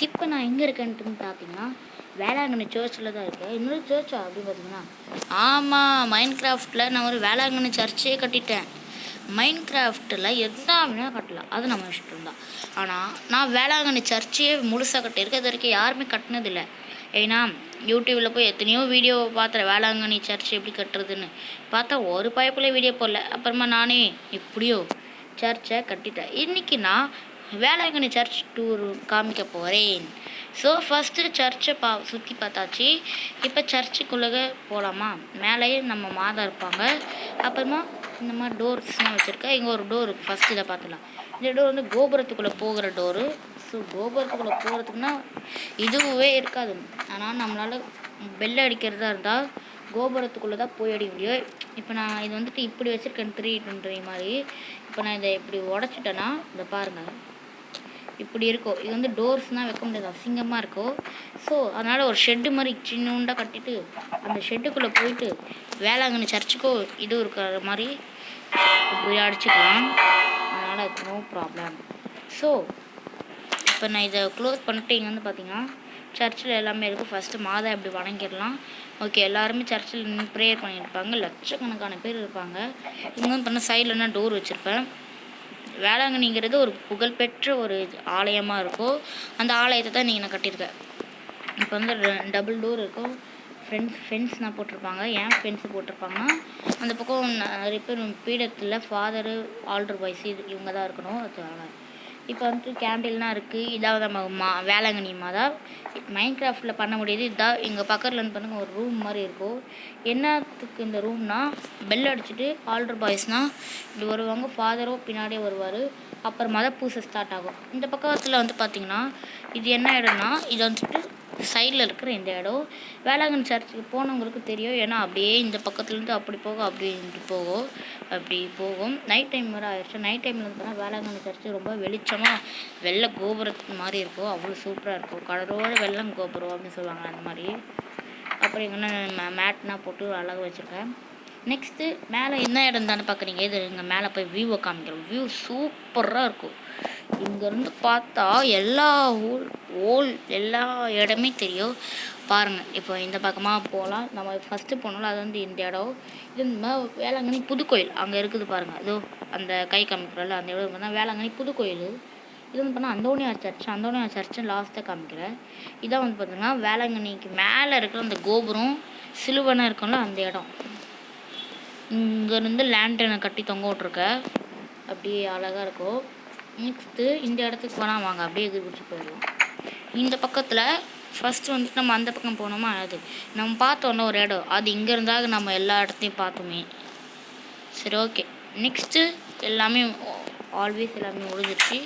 இப்போ நான் எங்கே இருக்கேன்ட்டு பார்த்தீங்கன்னா வேளாங்கண்ணி சர்ச்சில் தான் இருக்கேன். இன்னொரு சர்ச்சா அப்படின்னு பார்த்தீங்கன்னா, ஆமாம், மைண்ட் கிராஃப்டில் நான் ஒரு வேளாங்கண்ணி சர்ச்சே கட்டிட்டேன். மைண்ட் கிராஃப்டில் எதா வேணால் கட்டலாம், அது நம்ம இஷ்டம் தான். ஆனால் நான் வேளாங்கண்ணி சர்ச்சையே முழுசாக கட்டியிருக்கேன். இது வரைக்கும் யாருமே கட்டினதில்லை. ஏன்னா யூடியூப்பில் போய் எத்தனையோ வீடியோ பார்த்துறேன் வேளாங்கண்ணி சர்ச் எப்படி கட்டுறதுன்னு. பார்த்தா ஒரு பைப்பில் வீடியோ போடல. அப்புறமா நானே எப்படியோ சர்ச்சை கட்டிட்டேன். இன்றைக்கி நான் வேளாங்கண்ணி சர்ச் டூர் காமிக்க போகிறேன். ஸோ ஃபஸ்ட்டு சர்ச்சை சுற்றி பார்த்தாச்சு. இப்போ சர்ச்சுக்குள்ளே போகலாமா? மேலேயே நம்ம மாதா இருப்பாங்க. அப்புறமா இந்த மாதிரி டோர்ஸ்லாம் வச்சுருக்கேன். இங்கே ஒரு டோர் ஃபஸ்ட்டு இதை பார்த்துக்கலாம். இந்த டோர் வந்து கோபுரத்துக்குள்ளே போகிற டோரு. ஸோ கோபுரத்துக்குள்ளே போகிறதுக்குன்னா இதுவே இருக்காது. ஆனால் நம்மளால் பெல் அடிக்கிறதா இருந்தால் கோபுரத்துக்குள்ளே தான் போய் அடிக்க முடியும். இப்போ நான் இது வந்துட்டு இப்படி வச்சுருக்கேன் 3 மாதிரி. இப்போ நான் இதை இப்படி உடச்சிட்டேன்னா இதை பாருங்கள், இப்படி இருக்கும். இது வந்து டோர்ஸ்னால் வைக்க முடியாது, அசிங்கமாக இருக்கும். ஸோ அதனால் ஒரு ஷெட்டு மாதிரி சின்னூண்டாக கட்டிட்டு அந்த ஷெட்டுக்குள்ளே போயிட்டு வேளாங்கண்ணி சர்ச்சுக்கோ இது இருக்கிற மாதிரி இப்படி அடிச்சுக்கலாம். அதனால் நோ ப்ராப்ளம். ஸோ இப்போ நான் இதை க்ளோஸ் பண்ணிட்டு இங்கே வந்து பார்த்தீங்கன்னா சர்ச்சில் எல்லாமே இருக்குது. ஃபஸ்ட்டு மாதா இப்படி வணங்கிடலாம். ஓகே, எல்லாருமே சர்ச்சில் நின்று ப்ரேயர் பண்ணியிருப்பாங்க. லட்சக்கணக்கான பேர் இருப்பாங்க. இங்கே வந்து பண்ண சைட்லன்னா டோர் வச்சுருப்பேன். வேளாங்கண்ணிங்கிறது ஒரு புகழ்பெற்ற ஒரு ஆலயமாக இருக்கும். அந்த ஆலயத்தை தான் நீங்கள் நான் கட்டியிருக்கேன். இப்போ வந்து டபுள் டோர் இருக்கும். ஃபென்ஸ் நான் போட்டிருப்பாங்க. ஏன் ஃபென்ஸு போட்டிருப்பாங்கன்னா அந்த பக்கம் நிறைய பேர் பீடத்தில் ஃபாதரு ஆல்டர் பாய்ஸ் இவங்க தான் இருக்கணும். அது இப்போ வந்துட்டு கேண்டில்லாம் இருக்குது. இதாவது நம்ம வேளாங்கண்ணி மாதா மைண்ட் கிராஃப்டில் பண்ண முடியுது. இதான் எங்கள் பக்கத்தில் வந்து பண்ணுங்க ஒரு ரூம் மாதிரி இருக்கும். என்னத்துக்கு இந்த ரூம்னா, பெல் அடிச்சுட்டு ஆல்டர் பாய்ஸ்னால் இப்படி வருவாங்க, ஃபாதரோ பின்னாடியே வருவார். அப்புறமா தான் பூசை ஸ்டார்ட் ஆகும். இந்த பக்கத்தில் வந்து பார்த்திங்கன்னா இது என்ன இடம்னா, இது வந்துட்டு சைடில் இருக்கிற இந்த இடம் வேளாங்கண்ணி சர்ச்சுக்கு போனவங்களுக்கு தெரியும். ஏன்னா அப்படியே இந்த பக்கத்துலேருந்து அப்படி போகும், அப்படி போகும். நைட் டைம் வரை ஆயிடுச்சு. நைட் டைமில் வந்து பார்த்தா வேளாங்கண்ணி சர்ச்சு ரொம்ப வெளிச்சமாக வெள்ளை கோபுரம் மாதிரி இருக்கும். அவ்வளோ சூப்பராக இருக்கும். கடலோட வெள்ளம் கோபுரம் அப்படின்னு சொல்லுவாங்க அந்த மாதிரி. அப்புறம் எங்கன்னா மேட்னா போட்டு அழகாக வச்சுருக்கேன். நெக்ஸ்ட்டு மேலே என்ன இடம் தானே பார்க்குறீங்க. இது இங்கே மேலே போய் வியூவை காமிக்கிறோம். வியூ சூப்பராக இருக்கும். இங்கேருந்து பார்த்தா எல்லா எல்லா இடமே தெரியும். பாருங்கள், இப்போ இந்த பக்கமாக போகலாம். நம்ம ஃபஸ்ட்டு போனோம்ல அது வந்து இந்த இடம். இது வேளாங்கண்ணி புதுக்கோயில் அங்கே இருக்குது பாருங்கள். அதோ அந்த கை காமிக்கிறோம்ல அந்த இடம் தான் வேளாங்கண்ணி புதுக்கோயில். இது வந்து பார்த்தா அந்தோனியார் சர்ச்சு லாஸ்ட்டாக காமிக்கிறேன். இதான் வந்து பார்த்தீங்கன்னா வேளாங்கண்ணிக்கு மேலே இருக்கிற அந்த கோபுரம் சிலுவனை இருக்கும்ல அந்த இடம். இங்கேருந்து லேண்டனை கட்டி தொங்க விட்ருக்கேன். அப்படியே அழகாக இருக்கும். நெக்ஸ்ட்டு இந்த இடத்துக்கு போனால் வாங்க அப்படியே எதிர் பிடிச்சி போயிடலாம். இந்த பக்கத்தில் ஃபஸ்ட்டு வந்துட்டு நம்ம அந்த பக்கம் போனோமா, அது நம்ம பார்த்தோன்னா ஒரு இடம், அது இங்கே இருந்தாக நம்ம எல்லா இடத்தையும் பார்த்தோமே. சரி, ஓகே. நெக்ஸ்ட்டு எல்லாமே ஆல்வேஸ் எல்லாமே முடிஞ்சிருச்சு.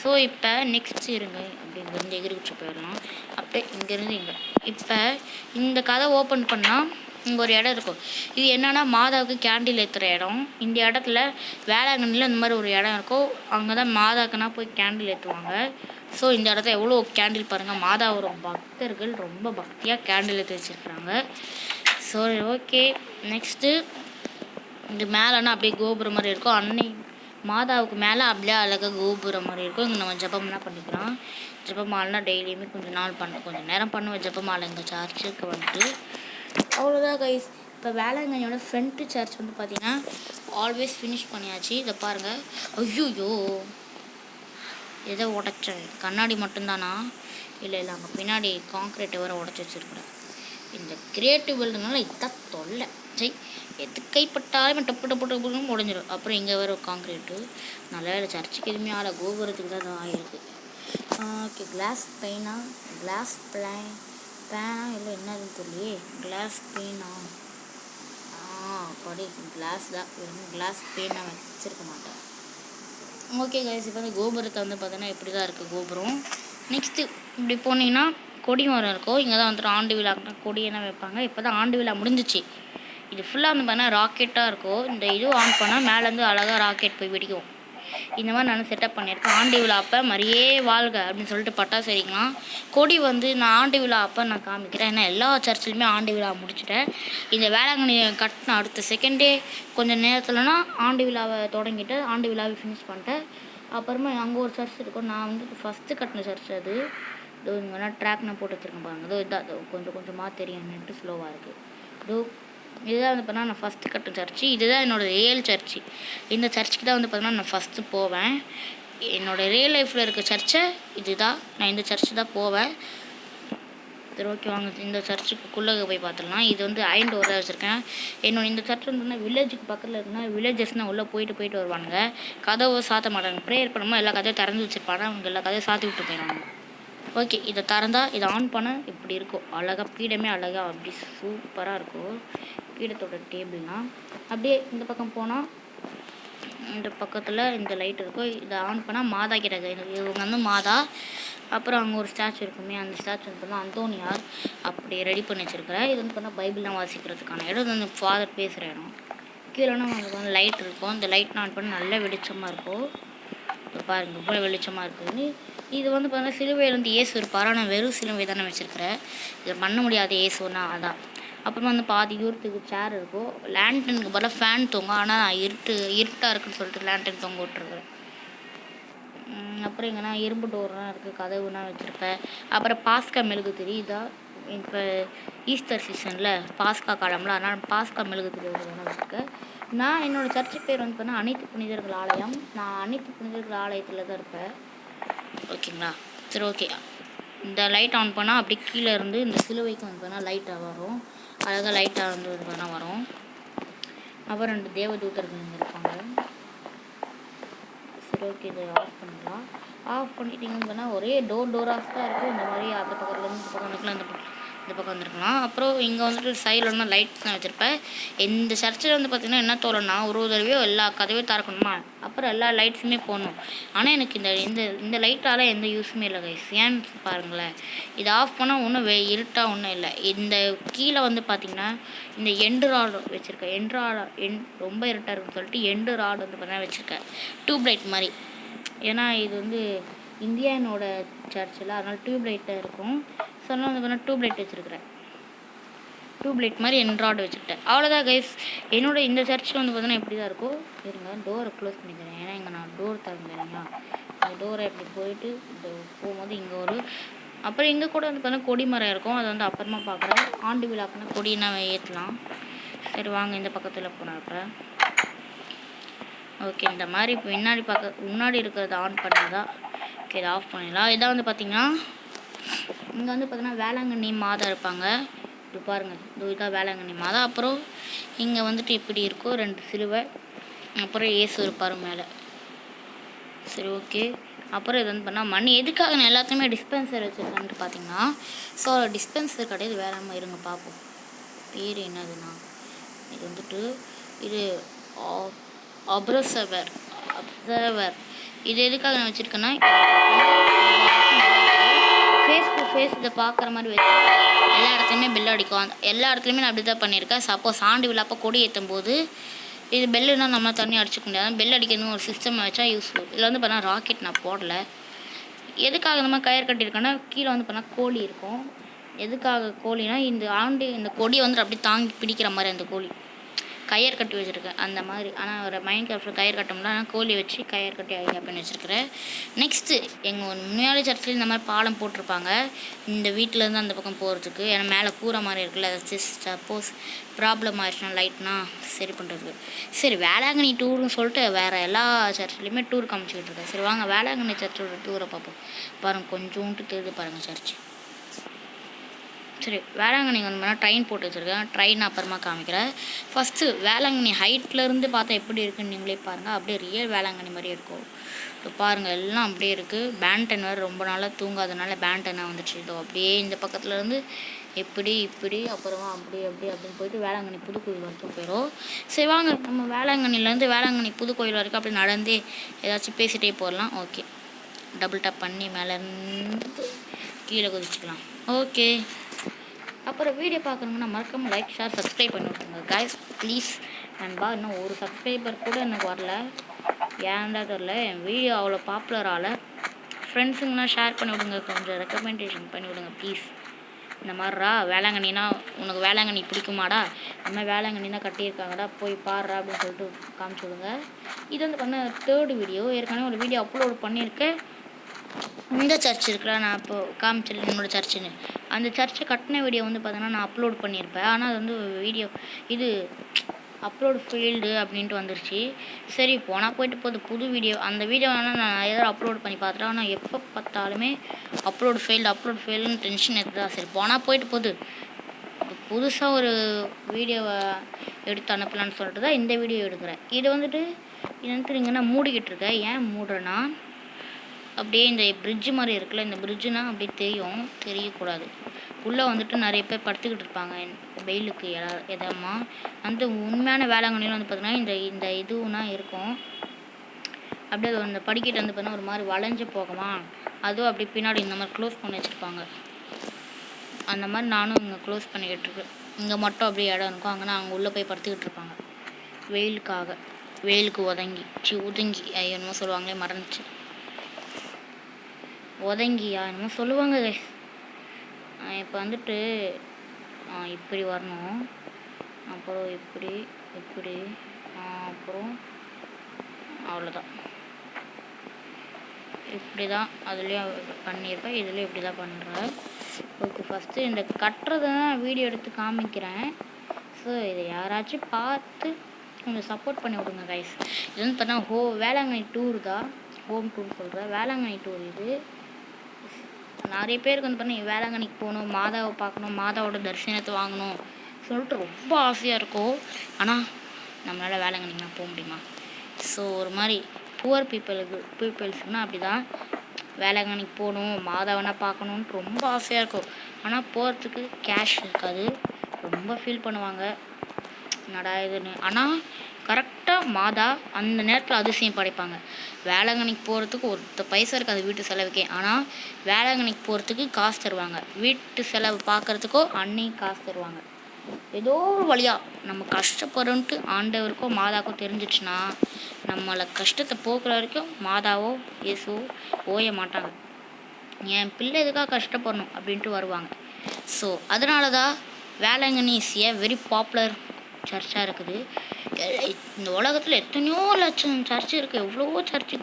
ஸோ இப்போ நெக்ஸ்ட்டு இருங்க அப்படி இங்கேருந்து எகிரி பிடிச்சி போயிடலாம். அப்படியே இங்கேருந்து இங்கே இப்போ இந்த கதை ஓப்பன் பண்ணால் இங்கே ஒரு இடம் இருக்கும். இது என்னென்னா மாதாவுக்கு கேண்டில் ஏற்றுற இடம். இந்த இடத்துல வேளாங்கண்ணியில் இந்த மாதிரி ஒரு இடம் இருக்கும். அங்கே தான் மாதாக்குன்னா போய் கேண்டில் ஏற்றுவாங்க. ஸோ இந்த இடத்துல எவ்வளோ கேண்டில் பாருங்கள். மாதாவோட பக்தர்கள் ரொம்ப பக்தியாக கேண்டில் ஏற்றி வச்சுருக்குறாங்க. So okay. நெக்ஸ்ட்டு இந்த மேலேனா அப்படியே கோபுரம் மாதிரி இருக்கும். அன்னை மாதாவுக்கு மேலே அப்படியே அழகாக கோபுரம் மாதிரி இருக்கும். இங்கே நம்ம ஜபம்லாம் பண்ணிக்கலாம். ஜபமாலைனா டெய்லியுமே கொஞ்சம் நேரம் பண்ணுவேன் ஜபமாலை எங்கள் சர்ச்சுக்கு வந்துட்டு. அவ்வளோதான் கைஸ். இப்போ வேளாங்கண்ணியோட ஃப்ரண்ட்டு சர்ச் வந்து பார்த்தீங்கன்னா ஆல்வேஸ் ஃபினிஷ் பண்ணியாச்சு. இதை பாருங்கள். ஐயோ, எதை உடச்சேன்? கண்ணாடி மட்டும்தானா? இல்லை அங்கே பின்னாடி காங்க்ரீட்டை வர உடச்சி வச்சுருக்குறேன். இந்த கிரியேட்டிவ் பில்டுனால இதான் தொல்லை. சரி, எது கைப்பட்டாலும் டப்பு உடஞ்சிடும். அப்புறம் இங்கே வர காங்க்ரீட்டு நல்ல வேலை சர்ச்சுக்கு எதுவுமே ஆளை, கோபுரத்துக்கு தான் ஆகிருக்கு. ஓகே, கிளாஸ் பேனா இல்லை என்னதுன்னு தெரியலையே. கிளாஸ் பெயினா? படி கிளாஸ் தான். கிளாஸ் பெயினா வச்சுருக்க மாட்டேன். ஓகே கைஸ், இப்போ வந்து கோபுரத்தை வந்து பார்த்தோன்னா இப்படி தான் இருக்குது கோபுரம். நெக்ஸ்ட்டு இப்படி போனீங்கன்னா கொடி மரம் இருக்கும். இங்கே தான் வந்துட்டு ஆண்டு விழாக்குனா கொடியெல்லாம் வைப்பாங்க. இப்போ தான் ஆண்டு விழா முடிஞ்சிச்சு. இது ஃபுல்லாக வந்து பார்த்தா ராக்கெட்டாக இருக்கும். இந்த இது ஆன் பண்ணால் மேலேருந்து அழகாக ராக்கெட் போய் வெடிக்கும். இந்த மாதிரி நான் செட்டப் பண்ணியிருக்கேன். ஆண்டு விழா அப்போ மரியே வாழ்க அப்படின்னு சொல்லிட்டு பட்டாசு வெடிக்கலாம். கொடி வந்து நான் ஆண்டு விழா அப்போ நான் காமிக்கிறேன். ஏன்னா எல்லா சர்ச்சிலுமே ஆண்டு விழா முடிச்சுட்டேன். இந்த வேளாங்கண்ணி கட்டின அடுத்த செகண்டே கொஞ்சம் நேரத்தில்னா ஆண்டு விழாவை தொடங்கிட்டு ஆண்டு விழாவை ஃபினிஷ் பண்ணிட்டேன். அப்புறமா அங்கே ஒரு சர்ச் இருக்கும். நான் வந்து ஃபஸ்ட்டு கட்டின சர்ச் அது. இதோ இங்கன்னா ட்ராக் நான் போட்டு வச்சுருக்கேன் பாருங்கள். இதோ இதான் கொஞ்சம் கொஞ்சமாக தெரியும்னுட்டு ஸ்லோவாக இருக்குது. இதோ இதுதான் வந்து பார்த்தீங்கன்னா நான் ஃபஸ்ட்டு கட்ட சர்ச்சு. இதுதான் என்னோடய ரியல் சர்ச்சு. இந்த சர்ச்சுக்கு தான் வந்து பார்த்தீங்கன்னா நான் ஃபஸ்ட்டு போவேன். என்னோடய ரியல் லைஃப்பில் இருக்க சர்ச்சை இதுதான். நான் இந்த சர்ச்சு தான் போவேன். சரி ஓகே வாங்க இந்த சர்ச்சுக்குள்ளே போய் பார்த்துடலாம். இது வந்து அயன் டோர் தான் வச்சுருக்கேன். இந்த சர்ச் வந்து வில்லேஜுக்கு பக்கத்தில் இருக்குன்னா வில்லேஜஸ்னால் உள்ளே போயிட்டு வருவானுங்க. கதவை சாத்த மாட்டாங்க. ப்ரேயர் பண்ணும்போது எல்லா கதையும் திறந்து வச்சுருப்பாங்க. அவங்க எல்லா கதையும் சாத்தி விட்டு போயிடுவாங்க. ஓகே இதை திறந்தால் இதை ஆன் பண்ண இப்படி இருக்கும். அழகாக பீடமே அழகாக அப்படி சூப்பராக இருக்கும். பீடத்தோட டேபிள்னால் அப்படியே இந்த பக்கம் போனால் இந்த பக்கத்தில் இந்த லைட் இருக்கும். இதை ஆன் பண்ணால் மாதா கிட்ட இவங்க வந்து மாதா. அப்புறம் அங்கே ஒரு ஸ்டாச்சு இருக்குமே, அந்த ஸ்டாச்சு வந்து பார்த்தா அந்தோனியார் அப்படி ரெடி பண்ணி வச்சுருக்கிறேன். இது வந்து பார்த்தா பைபிள்லாம் வாசிக்கிறதுக்கான இடம். இது வந்து ஃபாதர் பேசுகிற இடம். கீழேனா வந்து லைட் இருக்கும். இந்த லைட் ஆன் பண்ண நல்ல வெளிச்சமாக இருக்கும். இப்போ பாருங்கள் இவ்வளோ வெளிச்சமாக இருக்குதுன்னு. இது வந்து பார்த்தீங்கன்னா சிலுவையில் வந்து இயேசு இருப்பார். ஆனால் வெறும் சிலுவை தானே வச்சுருக்கிறேன். இதை பண்ண முடியாது இயேசுன்னா அதான். அப்புறமா வந்து பாதி தூரத்துக்கு சேர் இருக்கும். லேண்டனுக்கு பதிலாக ஃபேன் தொங்கும். ஆனால் நான் இருட்டாக இருக்குன்னு சொல்லிட்டு லேண்டன் தொங்க விட்டுருக்குறேன். அப்புறம் எங்கன்னா இரும்பு டோர்லாம் இருக்குது. கதவுனா வச்சுருப்பேன். அப்புறம் பாஸ்கா மெழுகுதிரி இதான். இப்போ ஈஸ்டர் சீசனில் பாஸ்கா காலம்ல அதனால் பாஸ்கா மெழுகுதிரி ஒன்று வச்சுருக்கேன். நான் என்னோடய சர்ச்சு பேர் வந்து பார்த்தீங்கன்னா அனைத்து புனிதர்கள் ஆலயம். நான் அனைத்து புனிதர்கள் ஆலயத்தில் தான் இருப்பேன். ஓகேங்களா? சரி ஓகே. இந்த லைட் ஆன் பண்ணால் அப்படி கீழே இருந்து இந்த சிலுவைக்கு வந்து பார்த்தா லைட்டாக வரும். அழகாக லைட்டாக வந்து பார்த்தா வரும். அப்புறம் 2 தேவதூதர்கள் இங்கே இருப்பாங்க. சரி ஓகே இதை ஆஃப் பண்ணிடலாம். ஆஃப் பண்ணிட்டீங்கன்னு சொன்னால் ஒரே டோராக தான் இருக்குது. இந்த மாதிரி அந்த பக்கத்துலேருந்து இந்த பக்கம் வந்துக்கலாம், இந்த பக்கம் வந்துருக்கலாம். அப்புறம் இங்கே வந்துட்டு சைடில் ஒன்று லைட்ஸ் தான் வச்சுருப்பேன். இந்த சர்ச்சில் வந்து பார்த்திங்கன்னா என்ன தோணுன்னா ஒரு தடவையோ எல்லா கதவையும் திறக்கணுமா, அப்புறம் எல்லா லைட்ஸுமே போடணும். ஆனால் எனக்கு இந்த லைட்டால் எந்த யூஸுமே இல்லை கைஸ். ஏன்னு பாருங்களேன். இதை ஆஃப் பண்ணால் ஒன்றும் இருட்டாக ஒன்றும் இல்லை. இந்த கீழே வந்து பார்த்திங்கன்னா இந்த எண்டு ராடு வச்சுருக்கேன். ரொம்ப இருட்டாக இருக்குன்னு சொல்லிட்டு எண்டு ராடு வந்து பார்த்தீங்கன்னா வச்சுருக்கேன். டியூப் லைட் மாதிரி. ஏன்னா இது வந்து இந்தியானோட சர்ச்சில் அதனால் டியூப் லைட்டாக இருக்கும். ஸோ அதனால் வந்து பார்த்தீங்கன்னா டியூப் லைட் வச்சுருக்கிறேன். டியூப் லைட் மாதிரி என்ட்ராய்டு வச்சுக்கிட்டேன். அவ்வளோதான் கைஸ். இந்த சர்ச்சில் வந்து பார்த்தீங்கன்னா இப்படி தான் இருக்கும். இருங்க டோரை க்ளோஸ் பண்ணிக்கிறேன். ஏன்னா இங்கே நான் டோர் திறந்துறேன்னா இந்த டோரை இப்படி போயிட்டு இந்த போகும்போது இங்கே அப்புறம் இங்கே கூட வந்து பார்த்தீங்கன்னா கொடி மரம் இருக்கும். அதை வந்து அப்புறமா பார்க்குறேன். ஆண்டு விழாக்குன்னா கொடினா ஏற்றலாம். சரி வாங்க இந்த பக்கத்தில் போனேன். அப்புறம் ஓகே இந்த மாதிரி முன்னாடி இருக்கிறத ஆன் பண்ணாதான். ஓகே இதை ஆஃப் பண்ணிடலாம். இதான் வந்து பார்த்திங்கன்னா இங்கே வந்து பார்த்தீங்கன்னா வேளாங்கண்ணி மாதா இருப்பாங்க. இது பாருங்கள் இதுதான் வேளாங்கண்ணி மாதா. அப்புறம் இங்கே வந்துட்டு இப்படி இருக்கும் 2 சிலுவை. அப்புறம் இயேசு இருப்பார் மேலே. சரி ஓகே. அப்புறம் இது வந்து பண்ணால் மணி எதுக்காக நான் எல்லாத்தையுமே டிஸ்பென்சர் வச்சுருக்கேன்ட்டு பார்த்தீங்கன்னா ஸோ டிஸ்பென்சர் கிடையாது வேற மாதிரி இருங்க பார்ப்போம். பேர் என்னதுன்னா இது வந்துட்டு இது அப்சர்வர். இது எதுக்காக நான் வச்சுருக்கேன்னா ஃபேஸ் டு ஃபேஸ் இதை பார்க்குற மாதிரி வச்சு எல்லா இடத்துலையுமே பெல் அடிக்கும். எல்லா இடத்துலையுமே நான் அப்படி தான் பண்ணியிருக்கேன். சப்போஸ் ஆண்டு விழாப்போ கொடி ஏற்றும் போது இது பெல்லுனால் நம்ம தண்ணி அடிச்சுக்க முடியாது. பெல் அடிக்கணும் ஒரு சிஸ்டம் வச்சா யூஸ்ஃபுல். இதில் வந்து பார்த்தா ராக்கெட் நான் போடலை. எதுக்காக நம்ம கயிறு கட்டியிருக்கேன்னா கீழே வந்து பார்த்தா கோழி இருக்கும். எதுக்காக கோழினா இந்த கொடியை வந்துட்டு அப்படி தாங்கி பிடிக்கிற மாதிரி அந்த கோழி கயிறு கட்டி வச்சுருக்கேன் அந்த மாதிரி. ஆனால் ஒரு மைண்ட் கிராஃப்டில் கயிறு கட்டோம்னா கோழி வச்சு கயிறு கட்டி ஐடியா பண்ணி வச்சுருக்கிறேன். நெக்ஸ்ட்டு எங்கள் முன்னாடி சர்ச்சில் இந்த மாதிரி பாலம் போட்டிருப்பாங்க இந்த வீட்டிலேருந்து அந்த பக்கம் போகிறதுக்கு. ஏன்னா மேலே கூரை மாதிரி இருக்குல்ல, அதை சப்போஸ் ப்ராப்ளம் ஆயிடுச்சுன்னா லைட்னா சரி பண்ணுறதுக்கு. சரி வேளாங்கண்ணி டூர்னு சொல்லிட்டு வேறு எல்லா சர்ச்லேயுமே டூர் காமிச்சிக்கிட்டு இருக்கேன். சரி வாங்க வேளாங்கண்ணி சர்ச்சோட டூரை பார்ப்போம். பாருங்கள் கொஞ்சோன்ட்டு தெரியுது பாருங்கள் சர்ச்சு. சரி வேளாங்கண்ணி வந்து ட்ரெயின் போட்டு வச்சுருக்கேன். ட்ரெயின் அப்புறமா காமிக்கிறேன். ஃபஸ்ட்டு வேளாங்கண்ணி ஹைட்லேருந்து பார்த்தா எப்படி இருக்குன்னு நீங்களே பாருங்கள். அப்படியே ரியல் வேளாங்கண்ணி மாதிரியே இருக்கும். இப்போ பாருங்கள் எல்லாம் அப்படியே இருக்குது. பேண்டன் வேறு ரொம்ப நாளாக தூங்காதனால பேண்டனாக வந்துச்சு. இதோ அப்படியே இந்த பக்கத்துலேருந்து இப்படி அப்புறமா அப்படின்னு போயிட்டு வேளாங்கண்ணி புதுக்கோயில் வரைக்கும் போயிடும். சரி வாங்க நம்ம வேளாங்கண்ணிலேருந்து வேளாங்கண்ணி புதுக்கோயில் வரைக்கும் அப்படி நடந்தே ஏதாச்சும் பேசிகிட்டே போடலாம். ஓகே டபுள் டேப் பண்ணி மேலேருந்து கீழே குதிச்சுக்கலாம். ஓகே அப்புறம் வீடியோ பார்க்குறீங்கன்னா மறக்காமல் லைக் ஷேர் சப்ஸ்கிரைப் பண்ணி விட்ருங்க கைஸ் ப்ளீஸ். நண்பா இன்னும் ஒரு சப்ஸ்கிரைபர் கூட எனக்கு வரல. ஏன்டா தெரில. என் வீடியோ அவ்வளோ பாப்புலர் ஆகலை. ஃப்ரெண்ட்ஸுங்கன்னா ஷேர் பண்ணி விடுங்க. கொஞ்சம் ரெக்கமெண்டேஷன் பண்ணி விடுங்க ப்ளீஸ். இந்த மாதிரிடா வேளாங்கண்ணினா உனக்கு வேளாங்கண்ணி பிடிக்குமாடா, நம்ம வேளாங்கண்ணி தான் கட்டியிருக்காங்கடா போய் பாடுறா அப்படின்னு சொல்லிட்டு காமிச்சு விடுங்க. இது வந்து பண்ண 3rd வீடியோ. ஏற்கனவே ஒரு வீடியோ அப்லோட் பண்ணியிருக்கேன். இந்த சர்ச் இருக்குல்ல, நான் இப்போது காமிச்சல என்னோடய சர்ச்சுன்னு, அந்த சர்ச்சை கட்டின வீடியோ வந்து பார்த்தீங்கன்னா நான் அப்லோட் பண்ணியிருப்பேன். ஆனால் அது வந்து வீடியோ இது அப்லோடு ஃபெயில்டு அப்படின்ட்டு வந்துருச்சு. சரி போனால் போயிட்டு போகுது, புது வீடியோ அந்த வீடியோ வேணால் நான் ஏதாவது அப்லோட் பண்ணி பார்த்துட்டேன். ஆனால் எப்போ பார்த்தாலுமே அப்லோடு ஃபெயில்டுன்னு டென்ஷன் எடுத்துதான். சரி போனால் போயிட்டு போகுது, புதுசாக ஒரு வீடியோவை எடுத்து அனுப்பலான்னு சொல்லிட்டு தான் இந்த வீடியோ எடுக்கிறேன். இது வந்துட்டு இங்கே நான் மூடிக்கிட்டு இருக்கேன். ஏன் மூடுறேன்னா, அப்படியே இந்த பிரிட்ஜு மாதிரி இருக்குல்ல, இந்த பிரிட்ஜுனா அப்படியே தெரியக்கூடாது. உள்ளே வந்துட்டு நிறைய பேர் படுத்துக்கிட்டு இருப்பாங்க வெயிலுக்கு எதமா. அந்த உண்மையான வேளாங்கண்ணியில் வந்து பார்த்தீங்கன்னா இந்த இதுவுனா இருக்கும். அப்படியே அது அந்த படிக்கட்டு வந்து பார்த்தீங்கன்னா ஒரு மாதிரி வளைஞ்சு போகுமா, அதுவும் அப்படி பின்னாடி இந்த மாதிரி க்ளோஸ் பண்ணி வச்சுருப்பாங்க. அந்த மாதிரி நானும் இங்கே க்ளோஸ் பண்ணிக்கிட்டு இருக்கேன். இங்கே மட்டும் அப்படியே இடம் இருக்கும், அங்கேனா அங்கே உள்ளே போய் படுத்துக்கிட்டு இருப்பாங்க வெயிலுக்கு ஒதுங்கி என்னமோ சொல்லுவாங்களே, மறந்துச்சு, ஒதங்கியா என்னமோ சொல்லுவாங்க. இப்போ வந்துட்டு இப்படி வரணும், அப்புறம் இப்படி அப்புறம் அவ்வளோதான். இப்படி தான் அதுலேயும் பண்ணியிருப்பேன், இதுலேயும் இப்படி தான் பண்ணுறேன். ஓகே, ஃபஸ்ட்டு இந்த கட்டுறதை தான் வீடியோ எடுத்து காமிக்கிறேன். ஸோ இதை யாராச்சும் பார்த்து கொஞ்சம் சப்போர்ட் பண்ணி விடுங்க கைஸ். இது வந்து பார்த்தா வேளாங்கண்ணி டூர் தான், ஹோம் டூர் சொல்கிறேன், வேளாங்கண்ணி டூர். இது நிறைய பேருக்கு வந்து பார்த்தீங்கன்னா வேளாங்கண்ணிக்கு போகணும், மாதாவை பார்க்கணும், மாதாவோட தரிசனத்தை வாங்கணும் சொல்லிட்டு ரொம்ப ஆசையாக இருக்கும். ஆனால் நம்மளால் வேளாங்கண்ணிக்கு போக முடியுமா? ஸோ ஒரு மாதிரி புவர் பீப்புள்ஸுக்குன்னா அப்படி தான், வேளாங்கண்ணிக்கு போகணும், மாதாவனா பார்க்கணுன்ட்டு ரொம்ப ஆசையாக இருக்கும். ஆனால் போகிறதுக்கு கேஷ் இருக்காது, ரொம்ப ஃபீல் பண்ணுவாங்க என்னடா இதுன்னு. ஆனால் கரெக்டாக மாதா அந்த நேரத்தில் அதிசயம் படைப்பாங்க. வேளாங்கண்ணிக்கு போகிறதுக்கு ஒரு பைசா இருக்காது வீட்டு செலவுக்கே, ஆனால் வேளாங்கண்ணிக்கு போகிறதுக்கு காசு தருவாங்க. வீட்டு செலவு பார்க்குறதுக்கோ அன்னைக்கு காசு தருவாங்க. ஏதோ ஒரு வழியாக நம்ம கஷ்டப்படுறோன்ட்டு ஆண்டவருக்கோ மாதாக்கோ தெரிஞ்சிச்சுன்னா நம்மளை கஷ்டத்தை போக்குற வரைக்கும் மாதாவோ இயேசுவோ ஓய மாட்டாங்க. என் பிள்ளை எதுக்காக கஷ்டப்படணும் அப்படின்ட்டு வருவாங்க. ஸோ அதனால தான் Velankanni is a very popular சர்ச்சாக இருக்குது. இந்த உலகத்தில் எத்தனையோ லட்சம் சர்ச் இருக்குது, எவ்வளவோ சர்ச்சு,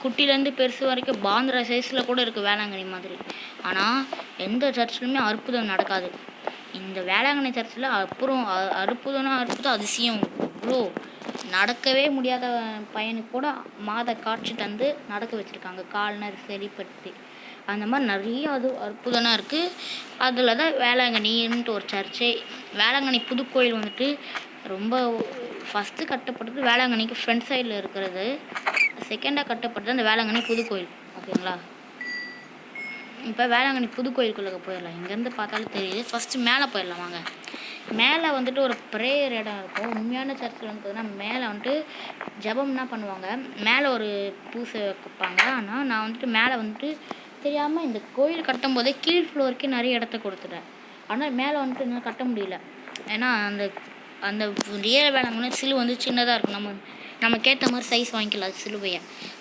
குட்டிலேருந்து பெருசு வரைக்கும் பாந்திரா சைஸில் கூட இருக்குது வேளாங்கண்ணி மாதிரி. ஆனால் எந்த சர்ச்லையுமே அற்புதம் நடக்காது. இந்த வேளாங்கண்ணி சர்ச்சில் அற்புதம்னா அதிசயம். இவ்வளோ நடக்கவே முடியாத பையனுக்கு கூட மாத காட்சி தந்து நடக்க வச்சுருக்காங்க, கால்னர் சரிப்படுத்தி. அந்த மாதிரி நிறைய அற்புதமாக இருக்குது. அதில் தான் வேளாங்கண்ணின்ட்டு ஒரு சர்ச்சை. வேளாங்கண்ணி புதுக்கோயில் வந்துட்டு ரொம்ப ஃபஸ்ட்டு கட்டப்பட்டது வேளாங்கண்ணிக்கு ஃப்ரண்ட் சைடில் இருக்கிறது, செகண்டாக கட்டப்பட்டது அந்த வேளாங்கண்ணி புதுக்கோயில். ஓகேங்களா? இப்போ வேளாங்கண்ணி புதுக்கோயிலுக்குள்ளே போயிடலாம். இங்கேருந்து பார்த்தாலும் தெரியுது. ஃபஸ்ட்டு மேலே போயிடலாம் வாங்க. மேலே வந்துட்டு ஒரு ப்ரேயர் இடம் இருக்கும். உண்மையான சர்ச்சில் வந்து பார்த்தீங்கன்னா மேலே வந்துட்டு ஜபம்னா பண்ணுவாங்க, மேலே ஒரு பூசை வைப்பாங்க. ஆனால் நான் வந்துட்டு மேலே வந்துட்டு தெரியாமல் இந்த கோயில் கட்டும் போதே கீழ் ஃப்ளோருக்கே நிறைய இடத்த கொடுத்துட்டேன். ஆனால் மேலே வந்துட்டு என்னால் கட்ட முடியல. ஏன்னா அந்த ரியல் வேளாங்கண்ணி சிலுவை வந்து சின்னதாக இருக்கும், நமக்கு ஏற்ற மாதிரி சைஸ் வாங்கிக்கலாம் சிலுவையை.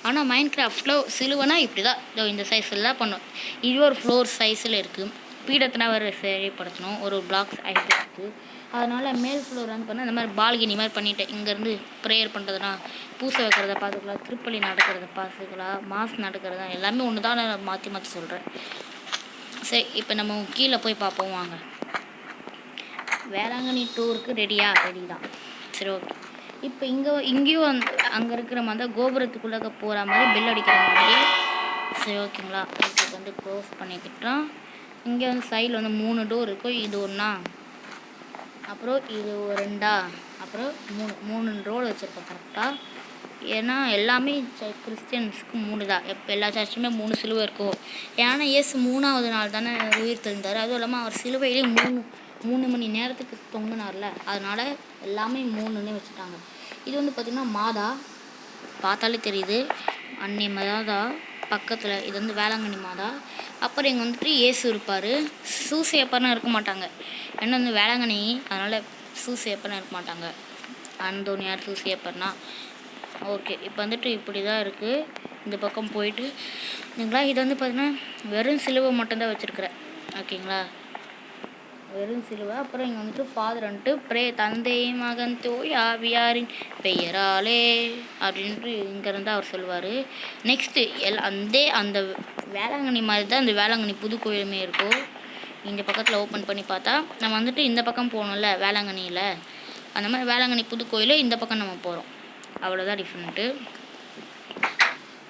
ஆனால் மைண்ட் கிராஃப்டில் சிலுவைனா இப்படி தான், இந்த சைஸில் தான் பண்ணும். இது ஒரு ஃப்ளோர் சைஸில் இருக்குது. பீடத்தினா வேறு சரிப்படுத்தணும், ஒரு பிளாக்ஸ் ஆகிட்டு இருக்குது. அதனால் மேல் ஃப்ளோர் வந்து பண்ணால் இந்த மாதிரி பால்கனி மாதிரி பண்ணிவிட்டேன். இங்கேருந்து ப்ரேயர் பண்ணுறதுனா, பூசை வைக்கிறத பார்த்துக்கலாம், திருப்பலி நடக்கிறத பார்த்துக்கலாம், மாஸ் நடக்கிறதா எல்லாமே ஒன்று தான். நான் மாற்றி சொல்கிறேன். சரி, இப்போ நம்ம கீழே போய் பார்ப்போம் வாங்க. வேளாங்கண்ணி டூருக்கு ரெடி தான். சரி ஓகே. இப்போ இங்கேயும் அங்கே இருக்கிற மாதிரி தான் கோபுரத்துக்குள்ளே போகிற மாதிரி பெல் அடிக்கிற மாதிரி. சரி ஓகேங்களா? இப்போ வந்து க்ளோஸ் பண்ணிக்கிட்டோம். இங்கே வந்து சைடில் வந்து 3 டோர் இருக்கும். இது ஒன்றா, அப்புறம் இது 2, அப்புறம் 3 ரோடு வச்சுருக்கோம் கரெக்டாக. ஏன்னா எல்லாமே கிறிஸ்டியன்ஸுக்கு 3 தான். எப்போ எல்லா சர்ச்சுமே 3 சிலுவை இருக்கும். ஏன்னா இயேசு 3ஆவது நாள் தானே உயிர் தெழுந்தார். அதுவும் இல்லாமல் அவர் சிலுவையிலே 3 மணி நேரத்துக்கு தொங்குனார்ல, அதனால் எல்லாமே 3ன்னு வச்சுட்டாங்க. இது வந்து பார்த்திங்கன்னா மாதா, பார்த்தாலே தெரியுது, அன்னை மாதா பக்கத்தில். இது வந்து வேளாங்கண்ணி மாதா. அப்புறம் இங்கே வந்துட்டு இயேசு இருப்பார். சூசையப்பர்னா இருக்க மாட்டாங்க, ஏன்னா வந்து வேளாங்கண்ணி, அதனால் சூசையப்பர்னா இருக்க மாட்டாங்க. அந்தோனியார் சூசையப்பர்னா. ஓகே, இப்போ வந்துட்டு இப்படி தான் இருக்குது. இந்த பக்கம் போயிட்டு இதுங்களா, இது வந்து பார்த்திங்கன்னா வெறும் சிலுவை மட்டும்தான் வச்சுருக்குறேன். ஓகேங்களா? வெறும் சிலுவை. அப்புறம் இங்கே வந்துட்டு ஃபாதர் வந்துட்டு ப்ரே தந்தை மகன் தூய் ஆவியாரின் பெயராலே அப்படின்ட்டு இங்கேருந்து அவர் சொல்லுவார். நெக்ஸ்ட்டு அந்த வேளாங்கண்ணி மாதிரி தான் அந்த வேளாங்கண்ணி புது கோயிலுமே இருக்கும். இந்த பக்கத்தில் ஓப்பன் பண்ணி பார்த்தா நம்ம வந்துட்டு இந்த பக்கம் போகணும்ல வேளாங்கண்ணியில், அந்த மாதிரி வேளாங்கண்ணி புது கோயில் இந்த பக்கம் நம்ம போகிறோம். அவ்வளோதான் டிஃப்ரெண்ட்டு.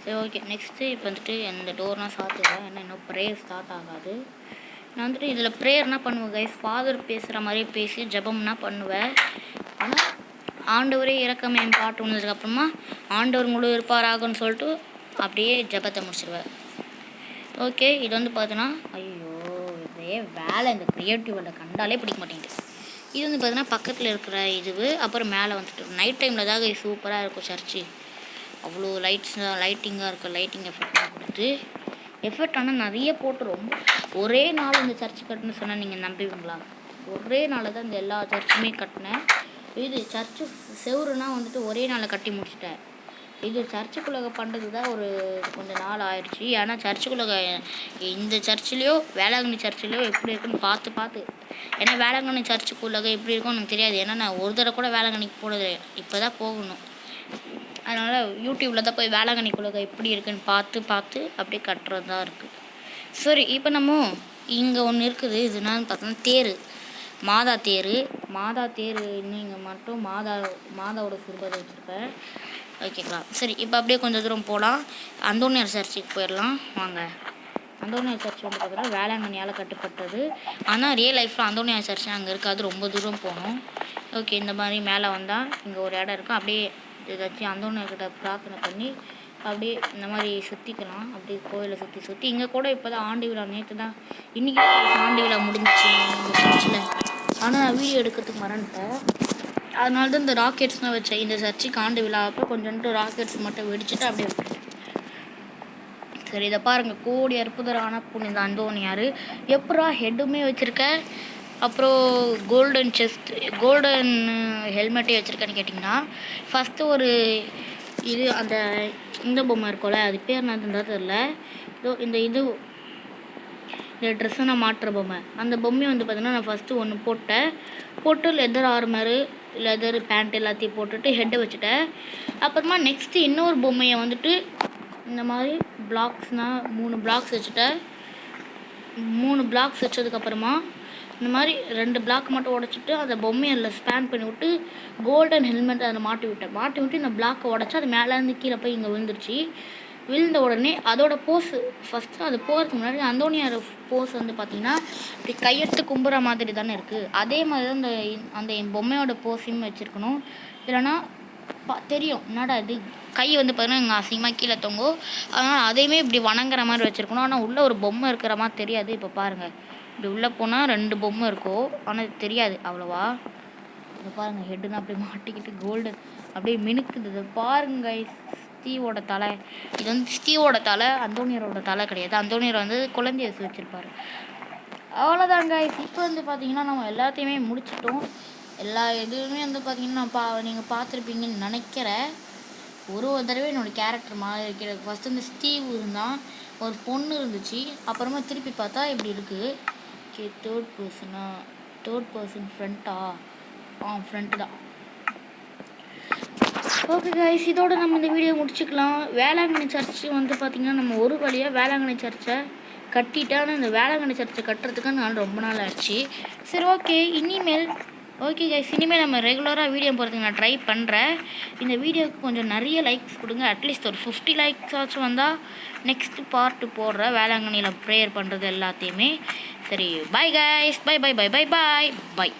சரி ஓகே, நெக்ஸ்ட்டு இப்போ வந்துட்டு இந்த டோர்னால் சாத்துவேன், ஏன்னா இன்னும் ப்ரேயர் ஸ்டார்ட் ஆகாது. நான் வந்துட்டு இதில் ப்ரேயர்னா பண்ணுவேன் கைஸ், ஃபாதர் பேசுகிற மாதிரியே பேசி ஜபம்னா பண்ணுவேன். ஆனால் ஆண்டவரே இறக்கமே பாட்டு வந்ததுக்கப்புறமா ஆண்டவர் முழு இருப்பாராகன்னு சொல்லிட்டு அப்படியே ஜபத்தை முடிச்சிடுவேன். ஓகே, இது வந்து பார்த்தோன்னா ஐயோ இதே வேலை, இந்த க்ரியேட்டிவ் வேலை கண்டாலே பிடிக்க மாட்டேங்குது. இது வந்து பார்த்தீங்கன்னா பக்கத்தில் இருக்கிற இதுவு. அப்புறம் மேலே வந்துட்டு நைட் டைமில் தான் சூப்பராக இருக்கும் சர்ச்சு. அவ்வளோ லைட்டிங்காக இருக்கும், லைட்டிங் எஃபெக்டாக கொடுத்து எஃபெக்ட். ஆனால் நிறைய போட்டு ரொம்ப ஒரே நாள் இந்த சர்ச்சு கட்டுன்னு சொன்னால் நீங்கள் நம்புவீங்களா? ஒரே நாளில் தான் இந்த எல்லா சர்ச்சுமே கட்டினேன். இது சர்ச்சு செவருனா வந்துட்டு ஒரே நாளில் கட்டி முடிச்சிட்டேன். இது சர்ச்சுக்குள்ளே பண்ணுறதுக்கு தான் ஒரு கொஞ்சம் நாள் ஆயிடுச்சு. ஏன்னா சர்ச்சுக்குள்ளே இந்த சர்ச்சிலையோ வேளாங்கண்ணி சர்ச்சிலையோ எப்படி இருக்குன்னு பார்த்து ஏன்னா வேளாங்கண்ணி சர்ச்சுக்குள்ளே எப்படி இருக்கும்னு எனக்கு தெரியாது. ஏன்னா நான் ஒரு தடவை கூட வேளாங்கண்ணிக்கு போனது, இப்போ தான் போகணும். அதனால் யூடியூப்பில் தான் போய் வேளாங்கண்ணிக்குள்ளே எப்படி இருக்குன்னு பார்த்து அப்படியே கட்டுறது தான் இருக்குது. சரி, இப்போ நம்ம இங்கே ஒன்று இருக்குது. இது என்னன்னு பார்த்தோன்னா தேர், மாதா தேர் இன்னும் இங்கே மட்டும் மாதாவோட சிறுபதை வச்சுருப்பேன். ஓகேங்களா? சரி, இப்போ அப்படியே கொஞ்சம் தூரம் போகலாம். அந்தோனியார் சர்ச்சுக்கு போயிடலாம் வாங்க. அந்தோனியார் சர்ச் வந்து பார்த்தீங்கன்னா வேளாங்கண்ணியால் கட்டுப்பட்டது. ஆனால் ரியல் லைஃப்பில் அந்தோனியார் சர்ச் அங்கே இருக்காது, ரொம்ப தூரம் போகணும். ஓகே, இந்த மாதிரி மேலே வந்தால் இங்கே ஒரு இடம் இருக்கும். அப்படியே ஏதாச்சும் அந்தோனியார்கிட்ட பிரார்த்தனை பண்ணி அப்படியே இந்த மாதிரி சுற்றிக்கலாம். அப்படியே கோயிலை சுற்றி இங்கே கூட இப்போ தான் ஆண்டு விழா, நேற்று தான் இன்றைக்கி ஆண்டு விழா முடிஞ்சிச்சு. ஆனால் நான் வீடியோ எடுக்கிறதுக்கு மறந்துட்டேன். அதனால தான் இந்த ராக்கெட்ஸ்லாம் வச்சேன். இந்த சர்ச்சுக்கு ஆண்டு விழா அப்போ கொஞ்சோண்டு ராக்கெட்ஸ் மட்டும் வெடிச்சுட்டு அப்படியே விட்டுட்டேன். சரி, இதை பாருங்கள், கோடி அற்புதரான புனித அந்தோனியார். எப்படா ஹெட்டுமே வச்சுருக்க, அப்புறம் கோல்டன் ஹெல்மெட்டே வச்சுருக்கேன்னு கேட்டிங்கன்னா, ஃபஸ்ட்டு ஒரு இது இந்த பொம்மை இருக்கும்ல, அது பேர் நான் தெரியல. இந்த ட்ரெஸ்ஸை நான் மாட்டுற பொம்மை, அந்த பொம்மையை வந்து பார்த்திங்கன்னா நான் ஃபஸ்ட்டு ஒன்று போட்டு லெதர் ஆர்மரு லெதர் பேண்ட் எல்லாத்தையும் போட்டுட்டு ஹெட்டை வச்சுட்டேன். அப்புறமா நெக்ஸ்ட்டு இன்னொரு பொம்மையை வந்துட்டு இந்த மாதிரி பிளாக்ஸ்னால் 3 பிளாக்ஸ் வச்சுட்டேன். 3 பிளாக்ஸ் வச்சதுக்கப்புறமா இந்த மாதிரி 2 பிளாக் மட்டும் உடச்சிட்டு அந்த பொம்மையை அதில் ஸ்பேன் பண்ணி விட்டு கோல்டன் ஹெல்மெட் அதில் மாட்டி விட்டு இந்த பிளாக்கை உடச்சி அது மேலேருந்து கீழே போய் இங்கே விழுந்துருச்சு. விழுந்த உடனே அதோட போஸ் ஃபஸ்ட்டு அது போகிறதுக்கு முன்னாடி அந்தோனியார் போஸ் வந்து பார்த்திங்கன்னா இப்படி கையெடுத்து கும்புற மாதிரி தானே இருக்குது. அதே மாதிரி தான் அந்த என் பொம்மையோட போஸையும் வச்சுருக்கணும். இல்லைன்னா தெரியும் என்னடா இது கை வந்து பார்த்தீங்கன்னா இங்கே அசிங்கமாக கீழே தொங்கும். அதனால் அதையுமே இப்படி வணங்குற மாதிரி வச்சுருக்கணும். ஆனால் உள்ளே ஒரு பொம்மை இருக்கிற மாதிரி தெரியாது. இப்போ பாருங்கள், இப்படி உள்ளே போனால் 2 பொம்மை இருக்கும், ஆனால் இது தெரியாது அவ்வளோவா. இதை பாருங்கள், ஹெட்டுன்னு அப்படியே மாட்டிக்கிட்டு கோல்டன் அப்படியே மினுக்குது. இதை பாருங்க, ஸ்டீவோட தலை. இது வந்து ஸ்டீவோட தலை, அந்தோனியரோட தலை கிடையாது. அந்தோனியர் வந்து குழந்தைய வச்சுருப்பார். அவ்வளோதாங்க. இப்போ வந்து பார்த்திங்கன்னா நம்ம எல்லாத்தையுமே முடிச்சிட்டோம். எல்லா இதுவுமே வந்து பார்த்திங்கன்னா நீங்கள் பார்த்துருப்பீங்கன்னு நினைக்கிறேன். ஒரு தடவை என்னோடய கேரக்டர் மாதிரி இருக்கிற ஃபஸ்ட்டு வந்து ஸ்டீவ் இருந்தான், ஒரு பொண்ணு இருந்துச்சு. அப்புறமா திருப்பி பார்த்தா இப்படி இருக்குது. ஓகே, தேர்ட் பர்சன் ஃப்ரண்ட்டா? ஃப்ரண்ட்டு தான். ஓகே கைஸ், இதோட நம்ம இந்த வீடியோ முடிச்சுக்கலாம். வேளாங்கண்ணி சர்ச்சு வந்து பார்த்திங்கன்னா நம்ம ஒரு வழியாக வேளாங்கண்ணி சர்ச்சை கட்டிட்டான்னு இந்த வேளாங்கண்ணி சர்ச்சை கட்டுறதுக்கு நான் ரொம்ப நாள் ஆச்சு. சரி ஓகே, ஓகே கைஸ், இனிமேல் நம்ம ரெகுலராக வீடியோ போகிறதுக்கு நான் ட்ரை பண்ணுறேன். இந்த வீடியோவுக்கு கொஞ்சம் நிறைய லைக்ஸ் கொடுங்க. அட்லீஸ்ட் ஒரு 50 லைக்ஸ் ஆச்சும் வந்தால் நெக்ஸ்ட்டு பார்ட்டு போடுற வேளாங்கண்ணியில் ப்ரேயர் பண்ணுறது எல்லாத்தையுமே. சரி, பை கைஸ், பை.